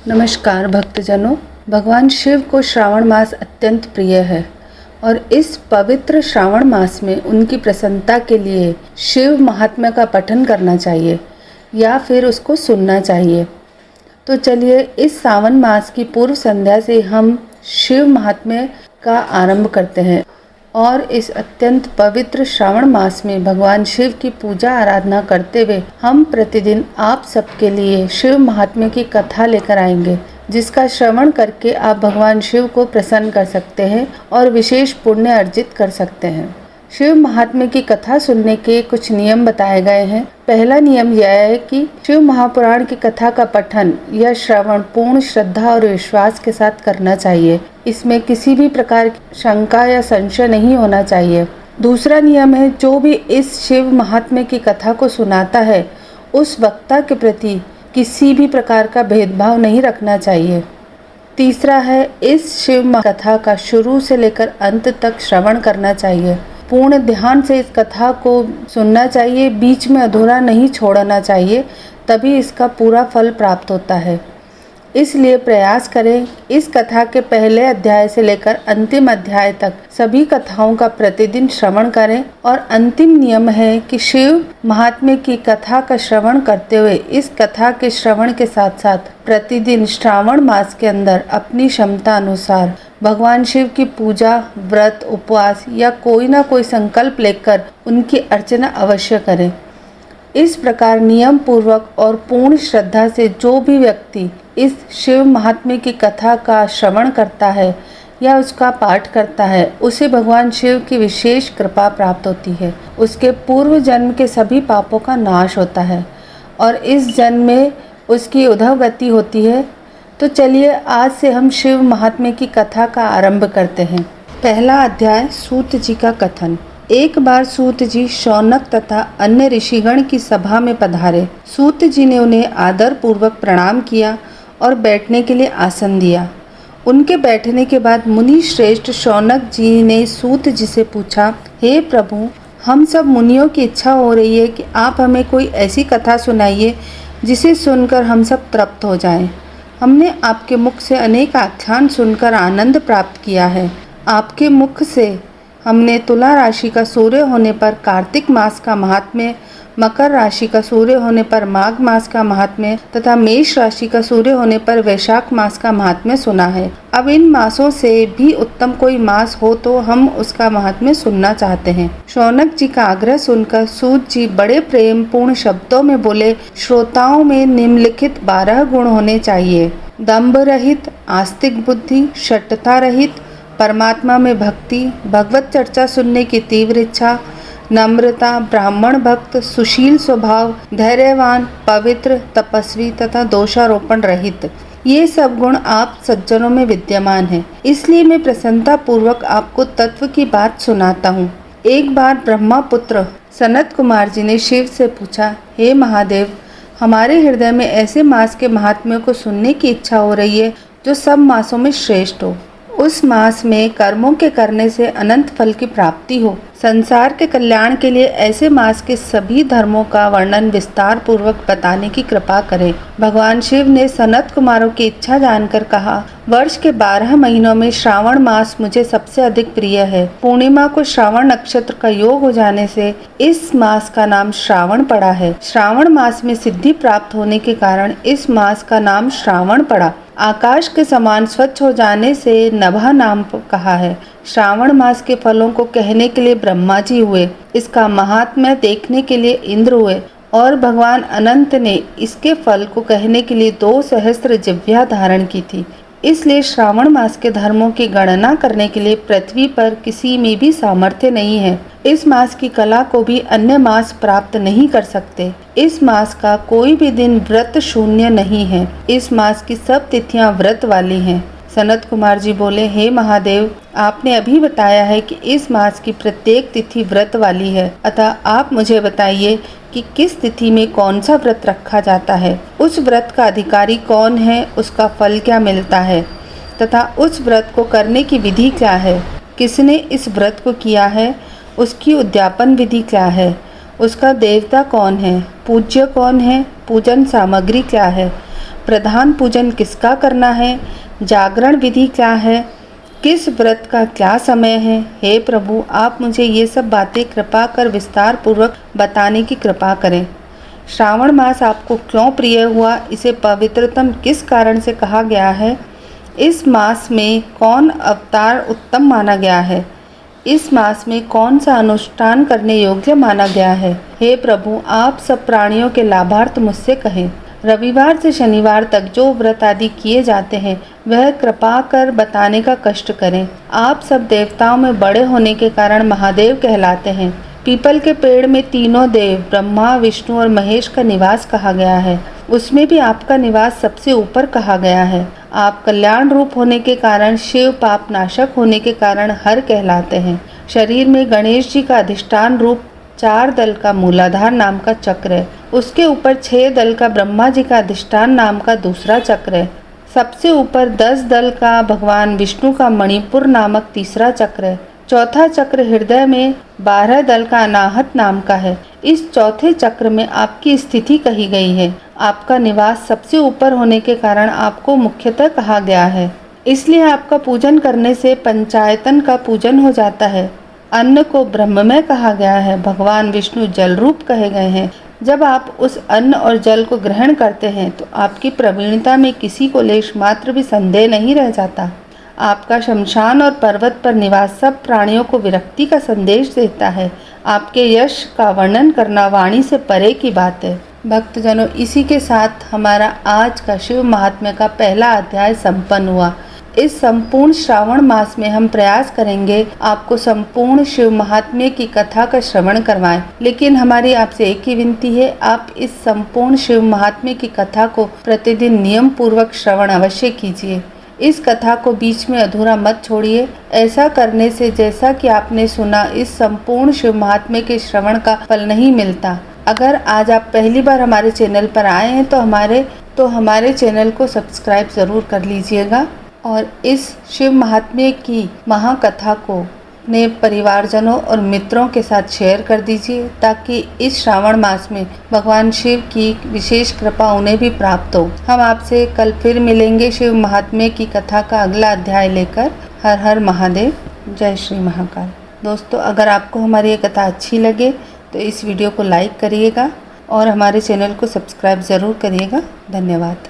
नमस्कार भक्तजनों, भगवान शिव को श्रावण मास अत्यंत प्रिय है और इस पवित्र श्रावण मास में उनकी प्रसन्नता के लिए शिव महात्म्य का पठन करना चाहिए या फिर उसको सुनना चाहिए। तो चलिए इस सावन मास की पूर्व संध्या से हम शिव महात्म्य का आरंभ करते हैं और इस अत्यंत पवित्र श्रावण मास में भगवान शिव की पूजा आराधना करते हुए हम प्रतिदिन आप सबके लिए शिव महात्म्य की कथा लेकर आएंगे, जिसका श्रवण करके आप भगवान शिव को प्रसन्न कर सकते हैं और विशेष पुण्य अर्जित कर सकते हैं। शिव महात्म्य की कथा सुनने के कुछ नियम बताए गए हैं। पहला नियम यह है कि शिव महापुराण की कथा का पठन या श्रवण पूर्ण श्रद्धा और विश्वास के साथ करना चाहिए। इसमें किसी भी प्रकार की शंका या संशय नहीं होना चाहिए। दूसरा नियम है, जो भी इस शिव महात्म्य की कथा को सुनाता है उस वक्ता के प्रति किसी भी प्रकार का भेदभाव नहीं रखना चाहिए। तीसरा है, इस शिव कथा का शुरू से लेकर अंत तक श्रवण करना चाहिए। पूर्ण ध्यान से इस कथा को सुनना चाहिए, बीच में अधूरा नहीं छोड़ना चाहिए, तभी इसका पूरा फल प्राप्त होता है। इसलिए प्रयास करें इस कथा के पहले अध्याय से लेकर अंतिम अध्याय तक सभी कथाओं का प्रतिदिन श्रवण करें। और अंतिम नियम है कि शिव महात्म्य की कथा का श्रवण करते हुए इस कथा के श्रवण के साथ साथ प्रतिदिन श्रावण मास के अंदर अपनी क्षमता अनुसार भगवान शिव की पूजा, व्रत, उपवास या कोई ना कोई संकल्प लेकर उनकी अर्चना अवश्य करें। इस प्रकार नियम पूर्वक और पूर्ण श्रद्धा से जो भी व्यक्ति इस शिव महात्म्य की कथा का श्रवण करता है या उसका पाठ करता है, उसे भगवान शिव की विशेष कृपा प्राप्त होती है। उसके पूर्व जन्म के सभी पापों का नाश होता है और इस जन्म में उसकी उद्धव गति होती है। तो चलिए आज से हम शिव महात्म्य की कथा का आरंभ करते हैं। पहला अध्याय, सूत जी का कथन। एक बार सूत जी शौनक तथा अन्य ऋषिगण की सभा में पधारे। सूत जी ने उन्हें आदर पूर्वक प्रणाम किया और बैठने के लिए आसन दिया। उनके बैठने के बाद मुनि श्रेष्ठ शौनक जी ने सूत जी से पूछा, हे प्रभु, हम सब मुनियों की इच्छा हो रही है कि आप हमें कोई ऐसी कथा सुनाइए जिसे सुनकर हम सब तृप्त हो जाएं। हमने आपके मुख से अनेक आख्यान सुनकर आनंद प्राप्त किया है। आपके मुख से हमने तुला राशि का सूर्य होने पर कार्तिक मास का महात्म्य, मकर राशि का सूर्य होने पर माघ मास का महात्म्य तथा मेष राशि का सूर्य होने पर वैशाख मास का महात्म्य सुना है। अब इन मासों से भी उत्तम कोई मास हो तो हम उसका महात्म्य सुनना चाहते हैं। शौनक जी का आग्रह सुनकर सूत जी बड़े प्रेम पूर्ण शब्दों में बोले, श्रोताओं में निम्नलिखित 12 गुण होने चाहिए। दंभ रहित, आस्तिक बुद्धि, शठता रहित, परमात्मा में भक्ति, भगवत चर्चा सुनने की तीव्र इच्छा, नम्रता, ब्राह्मण भक्त, सुशील स्वभाव, धैर्यवान, पवित्र, तपस्वी तथा दोषारोपण रहित। ये सब गुण आप सज्जनों में विद्यमान हैं। इसलिए मैं प्रसन्नता पूर्वक आपको तत्व की बात सुनाता हूँ। एक बार ब्रह्मा पुत्र सनत कुमार जी ने शिव से पूछा, हे महादेव, हमारे हृदय में ऐसे मास के महात्म्य को सुनने की इच्छा हो रही है जो सब मासों में श्रेष्ठ हो। उस मास में कर्मों के करने से अनंत फल की प्राप्ति हो। संसार के कल्याण के लिए ऐसे मास के सभी धर्मों का वर्णन विस्तार पूर्वक बताने की कृपा करें। भगवान शिव ने सनत कुमारों की इच्छा जानकर कहा, वर्ष के 12 महीनों में श्रावण मास मुझे सबसे अधिक प्रिय है। पूर्णिमा को श्रावण नक्षत्र का योग हो जाने से इस मास का नाम श्रावण पड़ा है। श्रावण मास में सिद्धि प्राप्त होने के कारण इस मास का नाम श्रावण पड़ा। आकाश के समान स्वच्छ हो जाने से नभा नाम कहा है। श्रावण मास के फलों को कहने के लिए ब्रह्मा जी हुए, इसका महात्म्य देखने के लिए इंद्र हुए और भगवान अनंत ने इसके फल को कहने के लिए 2 सहस्त्र जिह्वा धारण की थी। इसलिए श्रावण मास के धर्मों की गणना करने के लिए पृथ्वी पर किसी में भी सामर्थ्य नहीं है। इस मास की कला को भी अन्य मास प्राप्त नहीं कर सकते। इस मास का कोई भी दिन व्रत शून्य नहीं है। इस मास की सब तिथियां व्रत वाली हैं। सनत कुमार जी बोले, हे महादेव, आपने अभी बताया है कि इस मास की प्रत्येक तिथि व्रत वाली है, अतः आप मुझे बताइए कि किस तिथि में कौन सा व्रत रखा जाता है, उस व्रत का अधिकारी कौन है, उसका फल क्या मिलता है तथा उस व्रत को करने की विधि क्या है, किसने इस व्रत को किया है, उसकी उद्यापन विधि क्या है, उसका देवता कौन है, पूज्य कौन है, पूजन सामग्री क्या है, प्रधान पूजन किसका करना है, जागरण विधि क्या है, किस व्रत का क्या समय है। हे प्रभु, आप मुझे ये सब बातें कृपा कर विस्तार पूर्वक बताने की कृपा करें। श्रावण मास आपको क्यों प्रिय हुआ, इसे पवित्रतम किस कारण से कहा गया है, इस मास में कौन अवतार उत्तम माना गया है, इस मास में कौन सा अनुष्ठान करने योग्य माना गया है। हे प्रभु, आप सब प्राणियों के लाभार्थ मुझसे कहें। रविवार से शनिवार तक जो व्रत आदि किए जाते हैं वह कृपा कर बताने का कष्ट करें। आप सब देवताओं में बड़े होने के कारण महादेव कहलाते हैं। पीपल के पेड़ में तीनों देव ब्रह्मा, विष्णु और महेश का निवास कहा गया है, उसमें भी आपका निवास सबसे ऊपर कहा गया है। आप कल्याण रूप होने के कारण शिव, पाप नाशक होने के कारण हर कहलाते हैं। शरीर में गणेश जी का अधिष्ठान रूप 4 दल का मूलाधार नाम का चक्र है, उसके ऊपर 6 दल का ब्रह्मा जी का अधिष्ठान नाम का दूसरा चक्र है, सबसे ऊपर 10 दल का भगवान विष्णु का मणिपुर नामक तीसरा चक्र है, चौथा चक्र हृदय में 12 दल का अनाहत नाम का है। इस चौथे चक्र में आपकी स्थिति कही गई है। आपका निवास सबसे ऊपर होने के कारण आपको मुख्यतः कहा गया है, इसलिए आपका पूजन करने से पंचायतन का पूजन हो जाता है। अन्न को ब्रह्ममय कहा गया है, भगवान विष्णु जल रूप कहे गए हैं। जब आप उस अन्न और जल को ग्रहण करते हैं तो आपकी प्रवीणता में किसी को लेश मात्र भी संदेह नहीं रह जाता। आपका शमशान और पर्वत पर निवास सब प्राणियों को विरक्ति का संदेश देता है। आपके यश का वर्णन करना वाणी से परे की बात है। भक्तजनों, इसी के साथ हमारा आज का शिव महात्म्य का पहला अध्याय संपन्न हुआ। इस संपूर्ण श्रावण मास में हम प्रयास करेंगे आपको संपूर्ण शिव महात्म्य की कथा का श्रवण करवाएं, लेकिन हमारी आपसे एक ही विनती है, आप इस संपूर्ण शिव महात्म्य की कथा को प्रतिदिन नियम पूर्वक श्रवण अवश्य कीजिए। इस कथा को बीच में अधूरा मत छोड़िए। ऐसा करने से जैसा कि आपने सुना, इस संपूर्ण शिव महात्म्य के श्रवण का फल नहीं मिलता। अगर आज आप पहली बार हमारे चैनल पर आए हैं तो हमारे चैनल को सब्सक्राइब ज़रूर कर लीजिएगा और इस शिव महात्म्य की महाकथा को अपने परिवारजनों और मित्रों के साथ शेयर कर दीजिए, ताकि इस श्रावण मास में भगवान शिव की विशेष कृपा उन्हें भी प्राप्त हो। हम आपसे कल फिर मिलेंगे शिव महात्म्य की कथा का अगला अध्याय लेकर। हर हर महादेव, जय श्री महाकाल। दोस्तों, अगर आपको हमारी ये कथा अच्छी लगे तो इस वीडियो को लाइक करिएगा और हमारे चैनल को सब्सक्राइब ज़रूर करिएगा। धन्यवाद।